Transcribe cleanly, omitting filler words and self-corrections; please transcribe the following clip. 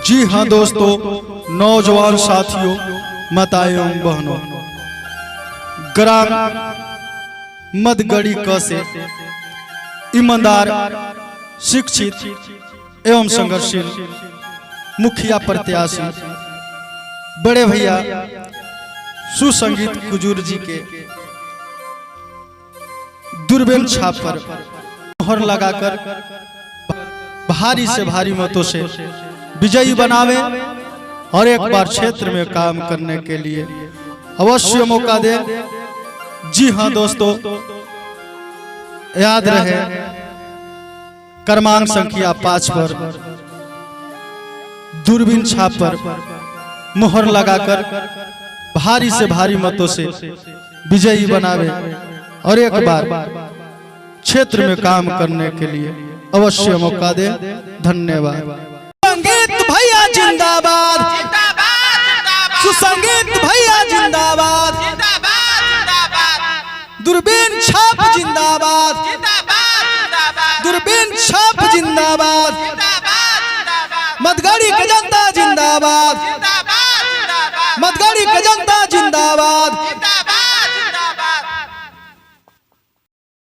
जी हाँ दोस्तों, नौजवान साथियों, माताएं एवं बहनों, ग्राम मदगड़ी क से ईमानदार, शिक्षित एवं संघर्षशील मुखिया प्रत्याशी बड़े भैया सुसंगीत कुजूर जी के दूरबीन छाप पर मोहर लगाकर भारी से भारी मतों से विजयी बनावे और एक बार क्षेत्र में काम करने के लिए अवश्य मौका दे। जी हाँ दोस्तों, याद रहे क्रमांक संख्या 5 पर दूरबीन छाप पर मोहर लगाकर भारी से भारी मतों से विजयी बनावे और एक बार क्षेत्र में काम करने के लिए अवश्य मौका दे। धन्यवाद। संगीत भैया जिंदाबाद, सुसंगीत भैया जिंदाबाद, दूरबीन छाप जिंदाबाद, दूरबीन छाप जिंदाबाद, मदगड़ी का जनता जिंदाबाद, मदगड़ी का जनता